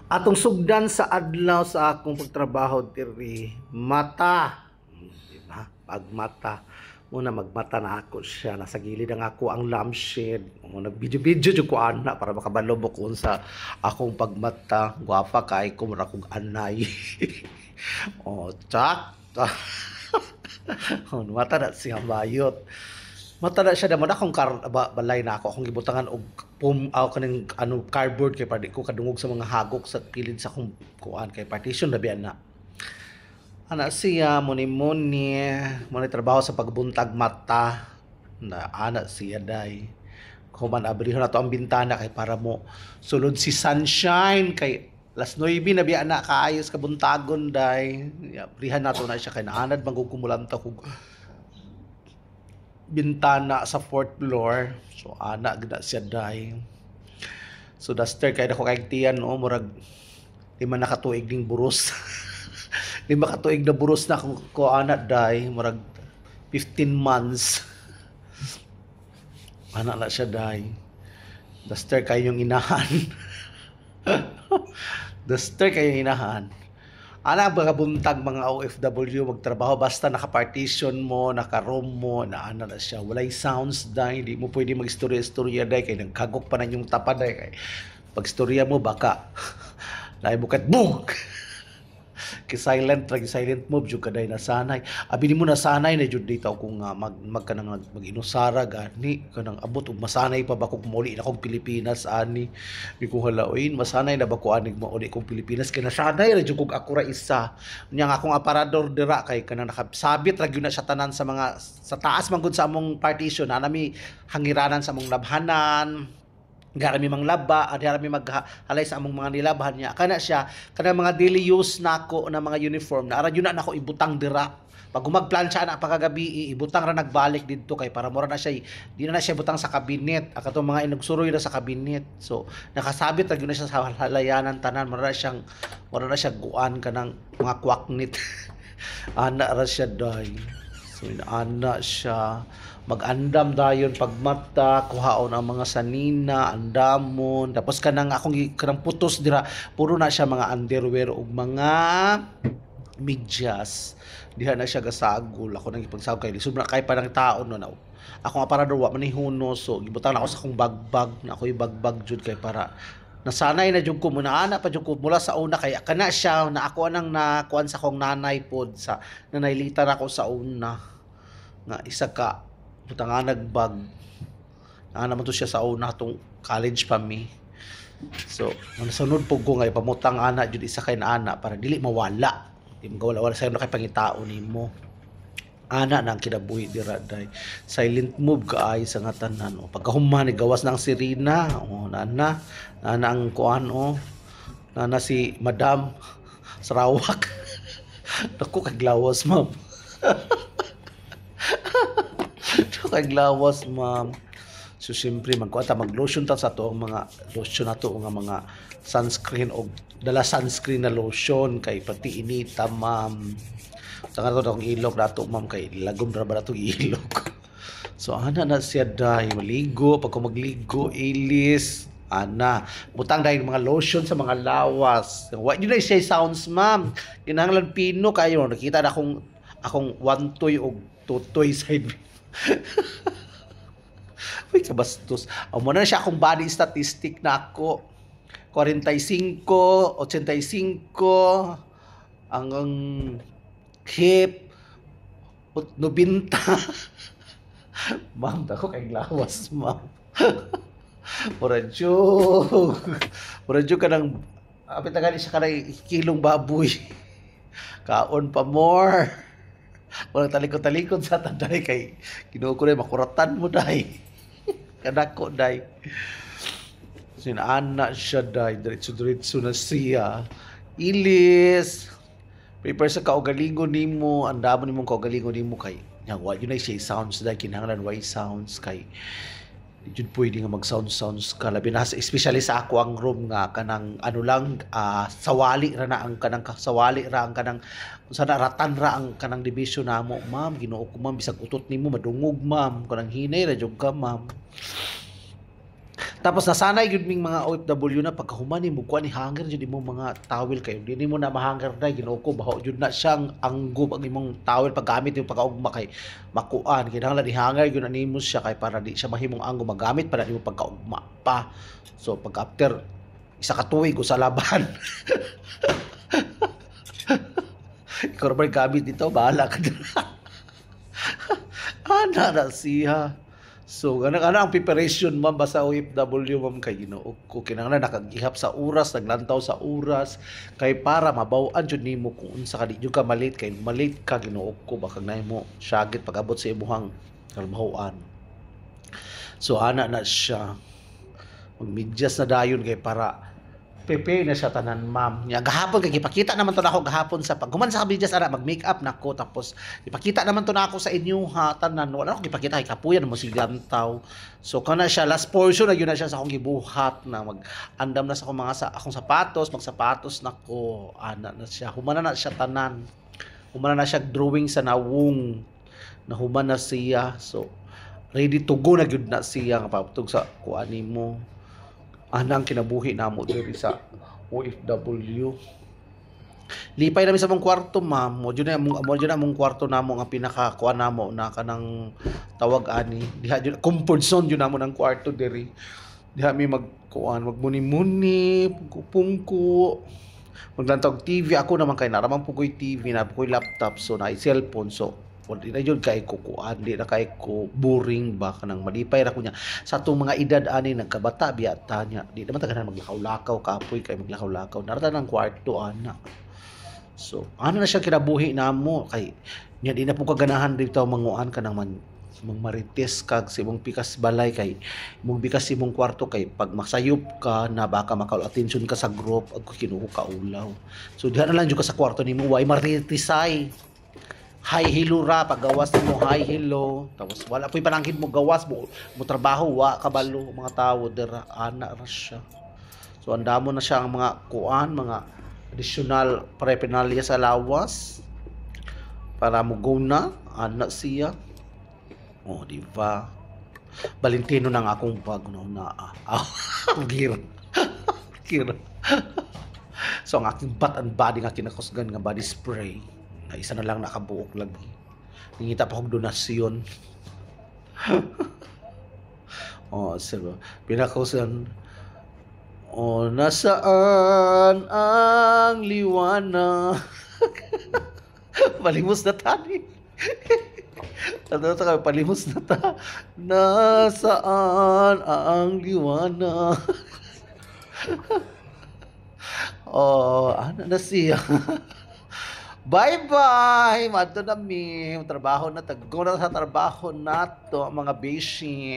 Atong sugdan sa adlaw sa akong pagtrabaho diri, mata. Di ba? Pagmata. Muna magmata na ako siya. Nasa gilid ang ako ang lampshade. Nag-video-video jud ko ana para makabalo ko sa akong pagmata. Gwapa kay ko mura kong anay. Oh, tsak. Oh, mata na siya bayot. Matanda siya naman akong balay na ako akong gibutangan og kaning ano cardboard kay padi ko kadungog sa mga hagok sa kilid sa akong kuan kay partition na biya na. Ana siya muni-muni trabaho sa pagbuntag mata na ana siya day. Kuman abrihon na to ang bintana kay para mo sulod si sunshine kay las 9 na biya na kaayos ka buntagon day. Abrihan nato na siya kay naanad mangugkumulanta kog bintana sa fourth floor. So ana gid siya day. So duster kay dako kay tiyan no murag lima na katuig ning buros. Lima katuig na buros na ko ana day murag 15 months. Ana na siya day. Duster kay yung inahan. Duster kay yung inahan. Ana mga buntag mga OFW magtrabaho basta naka-partition mo, naka-room mo, na ana na siya. Walay sounds dahil hindi mo pwede mag-istorya-istorya dahil kay nagkagok pa na yung tapad dahil kay pag istorya mo baka dahil bukat boom! Silent move jud kaday nasanay. Abi nimo nasanay na jud dito kung magkanang mag-inusara gani kanang abot og masanay pa ba kog muli na kog Pilipinas ani. Di ko halaoin masanay na ba ko anig mauli kog Pilipinas kay nasanay ra jud kog ako ra isa. Nya nga akong aparador dira kay kanang nakasabit ra gyud na siya tanan sa mga sa taas man gud sa among partition na nami hangiranan sa among labhanan. Garami mang laba, garami maghalay sa among mga nilabhan niya. Kana siya, kana mga daily use nako na mga uniform na ara yun na nako ibutang dira. Pag gumagplansya na pagkagabi, ibutang ra nagbalik didto kay para mura na siya, di na siya butang sa kabinet. Akato mga inugsuroy na sa kabinet. So, nakasabit ra gyud na siya sa halayanan tanan, mura na siya guan kanang mga kwaknit. Ana ra siya day. So, ana siya mag-andam dayon pagmata kuhaon ang mga sanina andamon tapos kanang kanang putos dira puro na siya mga underwear ug mga medyas diha na siya gasagol ako nang ipagsagol kay lisod na kay parang taon no na akong aparador wa man hihuno so gibutang na ako sa akong bagbag na ako'y bagbag jud kay para nasanay na jud ko muna ana pa jud ko mula sa una kay kana siya na ako anang nakuan sa akong nanay pod sa nanaylita ako sa una nga isa ka butang nagbag na naman to siya sa una tong college pa mi so nasunod po ko ngay pamutang ana jud isa kay na ana para dili mawala di mo wala sa kay pangitao nimo ana nang kinabuhi dira day silent move kaay sa nga tanan pagkahuman ni gawas ng sirena nana ang kuan nana si Madam Sarawak naku kay glawas ma'am. Kay glawas ma'am. So siyempre mag-lotion ta sa to ang mga lotion nato nga mga sunscreen o dala sunscreen na lotion kay pati inita ma'am. Saka to akong ilog nato ma'am kay lagom ra ba nato ilog. So ana na siya day maligo pag magligo ilis ana butang dahil mga lotion sa mga lawas. Wa yun na siya sounds ma'am. Kinahanglan pino kayo nakita na akong one toy o tutoy side. Uy, kabastos. Mo na siya akong body statistic na ako. 45, 85, ang hip, 90. Ma'am, ako kay lawas, ma'am. Muradyo ka ng, apit na gani siya ka ng kilong baboy. Kaon pa more. Walang talikod-talikod sa tanday kay kinuha ko na makuratan mo day. Kanako day. Sinana siya day. Diretso-diretso na siya. Ilis. Prepare sa kaugalingon nimo. Andamo nimong kaugalingon nimo kay. Yang wa yun ay siya sounds day. Kinahanglan way sounds kay. Yun pwede nga mag-sounds ka. Labi na, especially sa ako ang room nga, kanang ano lang, sawali ra na ang kanang sawali ra ang kanang, sana ratan ra ang kanang division na mo, ma'am, ginoo ko ma'am, bisag utot nimo madungog ma'am, kanang hinay ra jud ka ma'am. Tapos nasanay gyud ming mga OFW na pagkahuman ni mo kuan ni hanger jud imong mga towel kayo. Dili mo na mahanger na Ginoo ko baho jud na siyang anggob ang imong towel paggamit yung pagkaugma kay makuan kinahanglan i-hanger gyud na nimo siya kay para di siya mahimong anggo magamit para nimo pagkaugma pa. So pag after isa ka tuig sa laban. Ikaw na ba gamit dito? Bahala ka na. Ana na siya. So, ang preparation ma'am ba sa OFW ma'am kay Ginoo ko kinahanglan nakagihap sa oras, naglantaw sa oras kay para mabaw-an jud nimo kung unsa ka di jud ka malate kay malate ka Ginoo ko baka nahimo syagit pag-abot sa imong kalmahuan. So ana na siya. Magmedyas na dayon kay para prepare na siya tanan ma'am. Nya gahapon kay gipakita naman to nako gahapon sa paghuman sa kabidyas ana mag-makeup nako tapos ipakita naman to nako sa inyo ha tanan wala ko gipakita kay kapuyan mo si lantaw. So kana siya last portion na gyud na siya sa akong gibuhat na mag-andam na sa akong mga akong sapatos, magsapatos nako ana na siya. Humana na siya tanan. Humana na siya drawing sa nawong. Nahuman na siya. So ready to go na gyud na siya nga paputog sa kuan nimo. Anang kinabuhi namo diri sa OFW. Lipay namin sa mong kwarto ma'am. Mo jud na mong kwarto namo nga pinakakuan namo na kanang tawag ani. Diha jud comfort zone jud namo ng kwarto diri. Diha mi magkuan, magmuni-muni, pungko. Maglantaw TV ako naman kay naramang pugoy TV na pugoy laptop so na cellphone so di na yun kay kukuan, di na kay ko boring ba kanang malipay ra ko niya sa atong mga edad ani nagkabata biyata niya di naman taganan maglakaw-lakaw kapoy kay maglakaw-lakaw narata ng kwarto ana. So ano na siya kinabuhi namo kay niya di na po kaganahan dito manguan ka nang marites kag sa imong pikas balay kay imong bikas imong kwarto kay pag masayop ka na baka makaw-attention ka sa group ag kinuha ka ulaw. So diha na lang jud ka sa kwarto nimo way maritisay. High hilo ra paggawas mo high hilo tapos wala po'y panangkid mo gawas mo trabaho wa kabalo mga tawo dira ana ra siya. So andamo na siya ang mga kuan mga additional paraphernalia sa lawas para mo go na ana siya. Oh di ba Valentino nang akong bag no na gira gira. So ang aking bat and body nga kinakusgan nga body spray na isa na lang nakabuok lagi. Nangita pa kong donasyon. So, pinakausan. Nasaan ang liwanag? Palimos na tani. Ano ta palimos na ta. Nasaan ang liwanag? Ano na siya? Bye-bye! Madto na mi. Trabaho na. Tagko na sa trabaho na to mga beshi.